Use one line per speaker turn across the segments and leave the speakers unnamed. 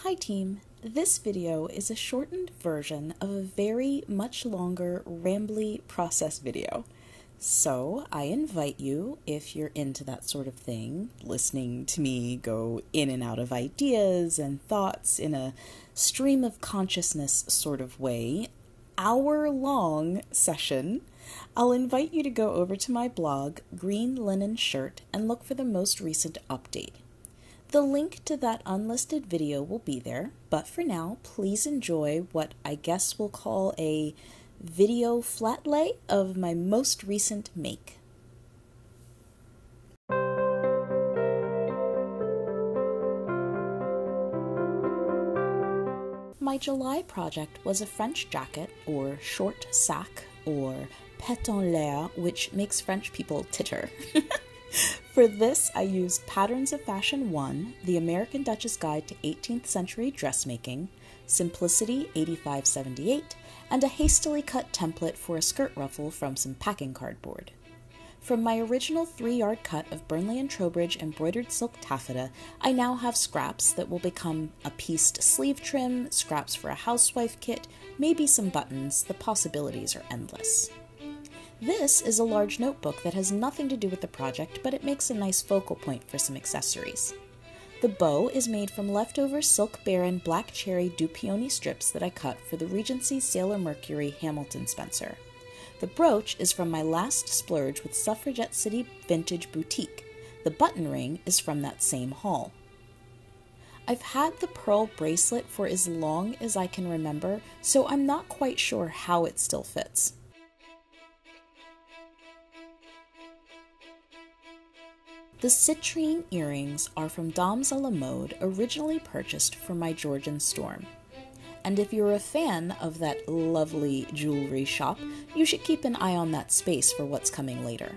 Hi team, this video is a shortened version of a very much longer rambly process video. So I invite you, if you're into that sort of thing, listening to me go in and out of ideas and thoughts in a stream of consciousness sort of way, hour-long session, I'll invite you to go over to my blog, Green Linen Shirt, and look for the most recent update. The link to that unlisted video will be there, but for now, please enjoy what I guess we'll call a video flat lay of my most recent make. My July project was a French jacket, or short sac, or pet en l'air, which makes French people titter. For this, I used Patterns of Fashion 1, The American Duchess Guide to 18th Century Dressmaking, Simplicity 8578, and a hastily cut template for a skirt ruffle from some packing cardboard. From my original 3-yard cut of Burnley and Trowbridge embroidered silk taffeta, I now have scraps that will become a pieced sleeve trim, scraps for a housewife kit, maybe some buttons. The possibilities are endless. This is a large notebook that has nothing to do with the project, but it makes a nice focal point for some accessories. The bow is made from leftover Silk Baron Black Cherry Dupioni strips that I cut for the Regency Sailor Mercury Hamilton Spencer. The brooch is from my last splurge with Suffragette City Vintage Boutique. The button ring is from that same haul. I've had the pearl bracelet for as long as I can remember, so I'm not quite sure how it still fits. The citrine earrings are from Dames à la Mode, originally purchased for my Georgian Storm. And if you're a fan of that lovely jewelry shop, you should keep an eye on that space for what's coming later.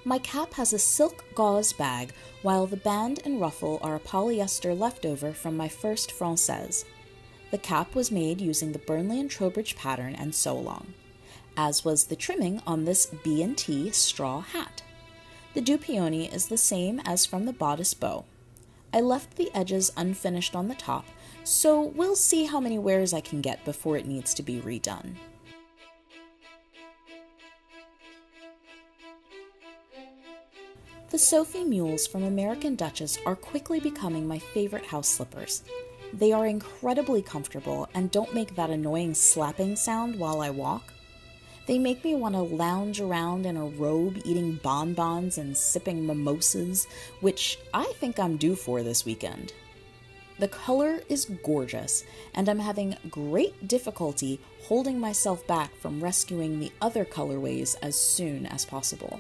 My cap has a silk gauze bag, while the band and ruffle are a polyester leftover from my first Française. The cap was made using the Burnley and Trowbridge pattern and sew along, as was the trimming on this B&T straw hat. The Dupioni is the same as from the bodice bow. I left the edges unfinished on the top, so we'll see how many wears I can get before it needs to be redone. The Sophie mules from American Duchess are quickly becoming my favorite house slippers. They are incredibly comfortable and don't make that annoying slapping sound while I walk. They make me want to lounge around in a robe eating bonbons and sipping mimosas, which I think I'm due for this weekend. The color is gorgeous, and I'm having great difficulty holding myself back from rescuing the other colorways as soon as possible.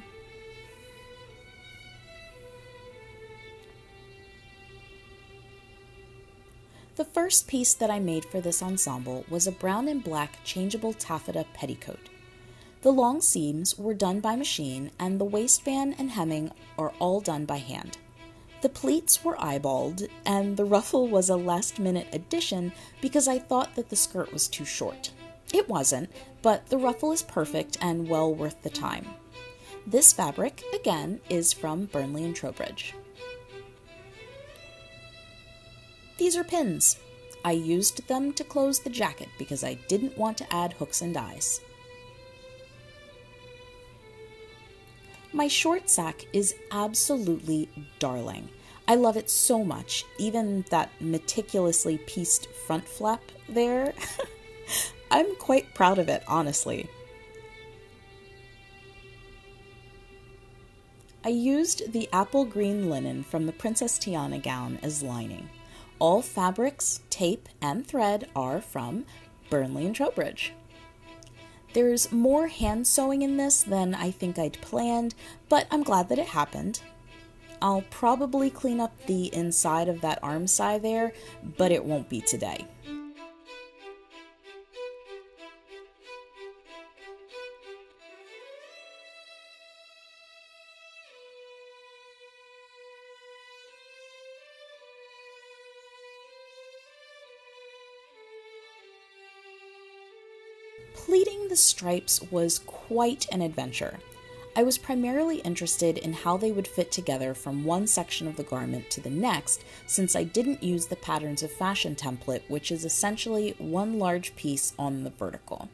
The first piece that I made for this ensemble was a brown and black changeable taffeta petticoat. The long seams were done by machine, and the waistband and hemming are all done by hand. The pleats were eyeballed, and the ruffle was a last-minute addition because I thought that the skirt was too short. It wasn't, but the ruffle is perfect and well worth the time. This fabric, again, is from Burnley and Trowbridge. These are pins. I used them to close the jacket because I didn't want to add hooks and eyes. My short sack is absolutely darling. I love it so much, even that meticulously pieced front flap there. I'm quite proud of it, honestly. I used the apple green linen from the Princess Tiana gown as lining. All fabrics, tape, and thread are from Burnley and Trowbridge. There's more hand sewing in this than I think I'd planned, but I'm glad that it happened. I'll probably clean up the inside of that arm side there, but it won't be today. Pleating the stripes was quite an adventure. I was primarily interested in how they would fit together from one section of the garment to the next, since I didn't use the Patterns of Fashion template, which is essentially one large piece on the vertical.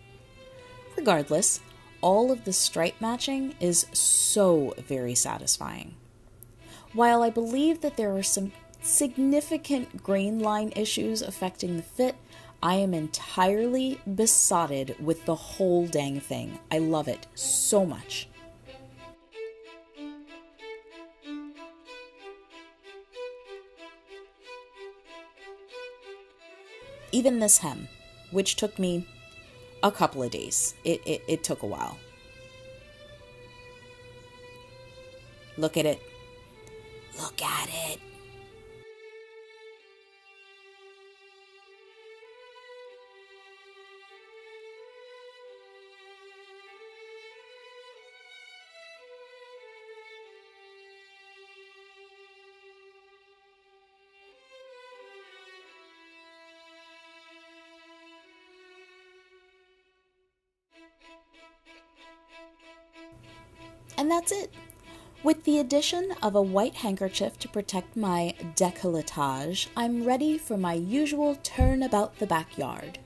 Regardless, all of the stripe matching is so very satisfying. While I believe that there are some significant grain line issues affecting the fit, I am entirely besotted with the whole dang thing. I love it so much. Even this hem, which took me a couple of days. It took a while. Look at it. Look at it. And that's it. With the addition of a white handkerchief to protect my décolletage, I'm ready for my usual turn about the backyard.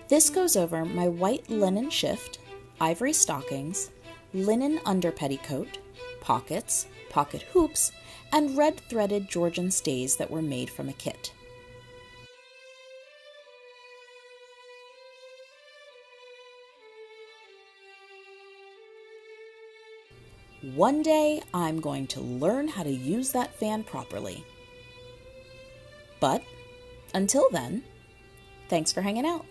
This goes over my white linen shift, ivory stockings, linen underpetticoat, pockets, pocket hoops, and red threaded Georgian stays that were made from a kit. One day, I'm going to learn how to use that fan properly. But until then, thanks for hanging out.